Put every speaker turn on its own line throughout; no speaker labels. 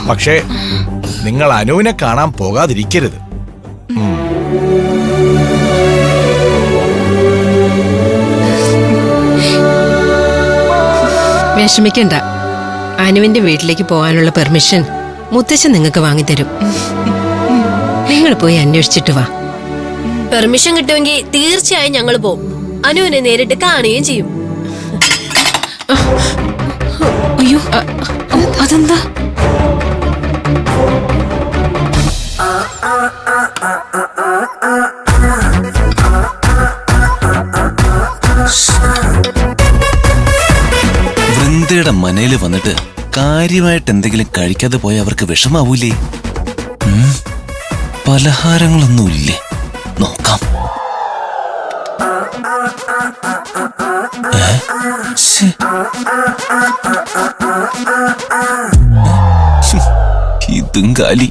പക്ഷേ നിങ്ങൾ അനുവിനെ കാണാൻ പോകാതിരിക്കരുത്.
വിഷമിക്കണ്ട. അനുവിന്റെ വീട്ടിലേക്ക് പോകാനുള്ള പെർമിഷൻ മുത്തശ്ശൻ നിങ്ങൾക്ക് വാങ്ങിത്തരും. നിങ്ങൾ പോയി അന്വേഷിച്ചിട്ട് വാ.
പെർമിഷൻ കിട്ടുമെങ്കിൽ തീർച്ചയായും ഞങ്ങൾ പോവും. അനുവിനെ നേരിട്ട് കാണുകയും ചെയ്യും.
അയ്യോ, അതെന്താ?
വൃന്ദയുടെ മനയില് വന്നിട്ട് കാര്യമായിട്ട് എന്തെങ്കിലും കഴിക്കാതെ പോയ അവർക്ക് വിഷമാവൂലേ? പലഹാരങ്ങളൊന്നുമില്ലേ? നോക്കാം. ഇതും കാലി.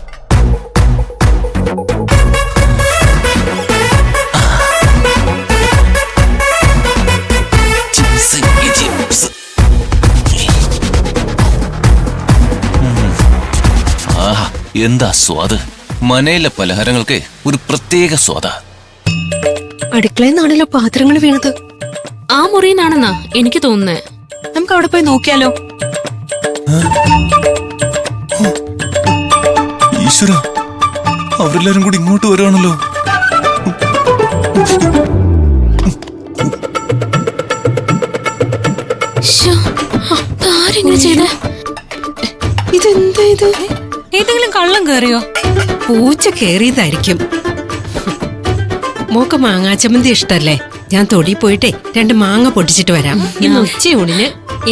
എന്താ സ്വാദ്! മനയിലെ പലഹാരങ്ങൾക്ക് ഒരു പ്രത്യേക സ്വാദാ.
അടുക്കളയിൽ നിന്നാണല്ലോ പാത്രങ്ങൾ വീണത്.
ആ മുറിന്നാണെന്നാ എനിക്ക് തോന്നുന്നേ.
നമുക്ക് അവിടെ പോയി നോക്കിയാലോ?
ഈശ്വര, അവരെല്ലാരും കൂടി ഇങ്ങോട്ട് വരുവാണല്ലോ.
ആരെങ്ങനെ ചെയ്ത?
ഇതെന്താ ഇത്?
ഏതെങ്കിലും കള്ളം കേറിയോ?
പൂച്ച കേറിയതായിരിക്കും. മോക്ക് മാങ്ങാച്ചമ്മന്തി ഇഷ്ടല്ലേ? ഞാൻ തൊടി പോയിട്ടേ 2 മാങ്ങ പൊട്ടിച്ചിട്ട് വരാം. ഇന്ന് ഉച്ചയൂണിന്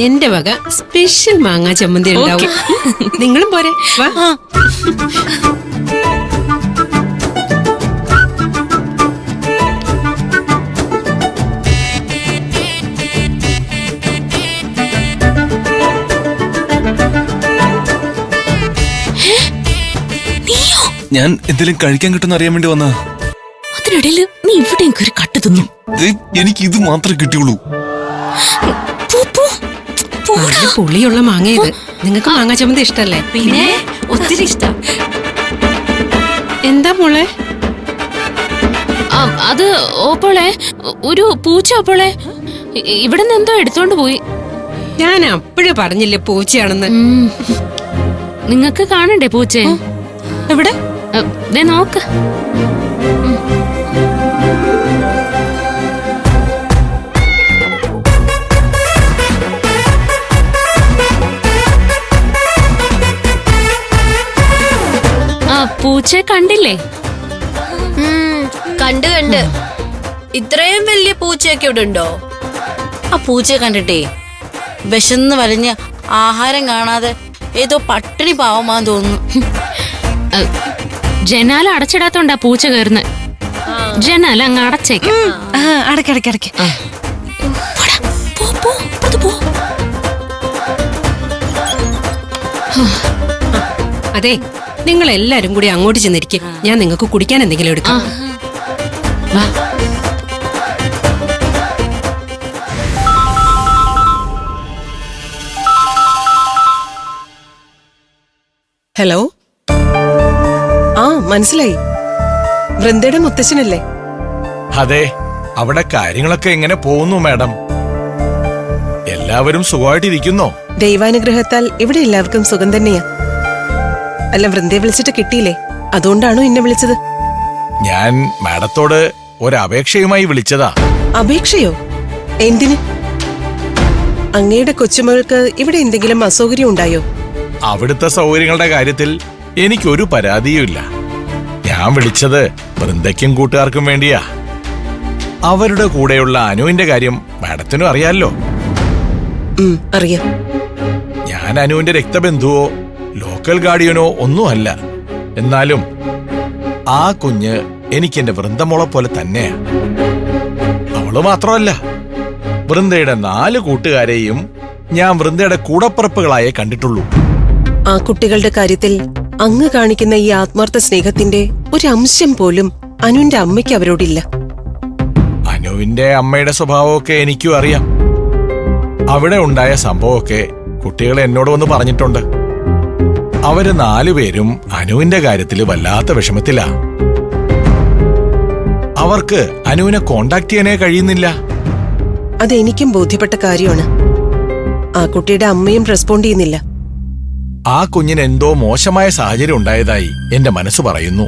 എന്റെ വക സ്പെഷ്യൽ മാങ്ങാ ചമ്മന്തി ഉണ്ടാവും. നിങ്ങളും പോരെ? വാ.
ഞാൻ എന്തെങ്കിലും കഴിക്കാൻ കിട്ടുന്ന അറിയാൻ വേണ്ടി വന്നാ.
അതിനിടയില് നീ ഇവിടെ ഒരു കട്ട് തിന്നു.
എനിക്ക് ഇത് മാത്രമേ കിട്ടിയുള്ളൂ.
നല്ല പുളിയുള്ള മാങ്ങ ഇത്. നിങ്ങൾക്ക് മാങ്ങാ ചമ്മന്തി ഇഷ്ടല്ലേ?
പിന്നെ ഒത്തിരി ഇഷ്ടം.
എന്താ മോളെ?
അത് ഓപ്പോളെ ഒരു പൂച്ച ഓപ്പോളെ ഇവിടെ നിന്ന് എന്തോ എടുത്തോണ്ട് പോയി.
ഞാൻ അപ്പോഴേ പറഞ്ഞില്ലേ പൂച്ചയാണെന്ന്.
നിങ്ങക്ക് കാണണ്ടേ പൂച്ചേ?
എവിടെ?
ദേ നോക്ക്. പൂച്ചയെ കണ്ടില്ലേ?
കണ്ട് ഇത്രയും വലിയ പൂച്ചയൊക്കെ ഇവിടെ ഉണ്ടോ?
ആ പൂച്ചയെ കണ്ടിട്ടേ വിശന്ന് വലഞ്ഞ് ആഹാരം കാണാതെ ഏതോ പട്ടിണി പാവമാന്ന് തോന്നുന്നു.
ജനാല അടച്ചിടാത്തോണ്ടാ പൂച്ച കയറുന്നത്. ജനാല അങ്ങ് അടച്ചേക്കാം.
അടയ്ക്ക്.
അതെ, നിങ്ങൾ എല്ലാരും കൂടി അങ്ങോട്ട് ചെന്നിരിക്കും. ഞാൻ നിങ്ങൾക്ക് കുടിക്കാൻ എന്തെങ്കിലും എടുക്കാം.
ഹലോ. മനസ്സിലായി. വൃന്ദയുടെ മുത്തശ്ശനല്ലേ?
അതെ. അവിടെ കാര്യങ്ങളൊക്കെ എങ്ങനെ പോകുന്നു മാഡം? എല്ലാവരും സുഖമായിട്ടിരിക്കുന്നോ?
ദൈവാനുഗ്രഹത്താൽ ഇവിടെ എല്ലാവർക്കും സുഖം തന്നെയാ. അല്ല, വൃന്ദയെ വിളിച്ചിട്ട് കിട്ടിയില്ലേ? അതുകൊണ്ടാണോ എന്നെ വിളിച്ചത്?
ഞാൻ മാഡത്തോട് ഒരപേക്ഷയുമായി വിളിച്ചതാ.
അപേക്ഷയോ? എന്തിന്? അങ്ങയുടെ കൊച്ചുമകൾക്ക് ഇവിടെ എന്തെങ്കിലും അസൗകര്യം ഉണ്ടായോ?
അവിടുത്തെ സൗകര്യങ്ങളുടെ കാര്യത്തിൽ എനിക്കൊരു പരാതിയുമില്ല. ഞാൻ വിളിച്ചത് വൃന്ദയ്ക്കും കൂട്ടുകാർക്കും വേണ്ടിയാ. അവരുടെ കൂടെയുള്ള അനുവിന്റെ കാര്യം മാഡത്തിനും അറിയാലോ.
അറിയാം.
ഞാൻ അനുവിന്റെ രക്തബന്ധുവോ ലോക്കൽ ഗാർഡിയനോ ഒന്നുമല്ല. എന്നാലും ആ കുഞ്ഞ് എനിക്കെന്റെ വൃന്ദമോളെ പോലെ തന്നെയാ. അവള് മാത്രമല്ല, വൃന്ദയുടെ 4 കൂട്ടുകാരെയും ഞാൻ വൃന്ദയുടെ കൂടപ്പുറപ്പുകളായേ കണ്ടിട്ടുള്ളൂ.
ആ കുട്ടികളുടെ കാര്യത്തിൽ അങ്ങ് കാണിക്കുന്ന ഈ ആത്മാർത്ഥ സ്നേഹത്തിന്റെ ഒരു അംശം പോലും അനുവിന്റെ അമ്മയ്ക്ക് അവരോടില്ല.
അനുവിന്റെ അമ്മയുടെ സ്വഭാവമൊക്കെ എനിക്കും അറിയാം. അവിടെ ഉണ്ടായ സംഭവമൊക്കെ കുട്ടികൾ എന്നോട് വന്ന് പറഞ്ഞിട്ടുണ്ട്. അവര് 4 പേരും അനുവിന്റെ കാര്യത്തിൽ വല്ലാത്ത വിഷമത്തിലാ. അവർക്ക് അനുവിനെ കോണ്ടാക്ട് ചെയ്യാനേ കഴിയുന്നില്ല.
അതെനിക്കും ബോധ്യപ്പെട്ട കാര്യമാണ്. ആ കുട്ടിയുടെ അമ്മയും റെസ്പോണ്ട് ചെയ്യുന്നില്ല.
ആ കുഞ്ഞിന് എന്തോ മോശമായ സാഹചര്യം ഉണ്ടായതായി എന്റെ മനസ്സ് പറയുന്നു.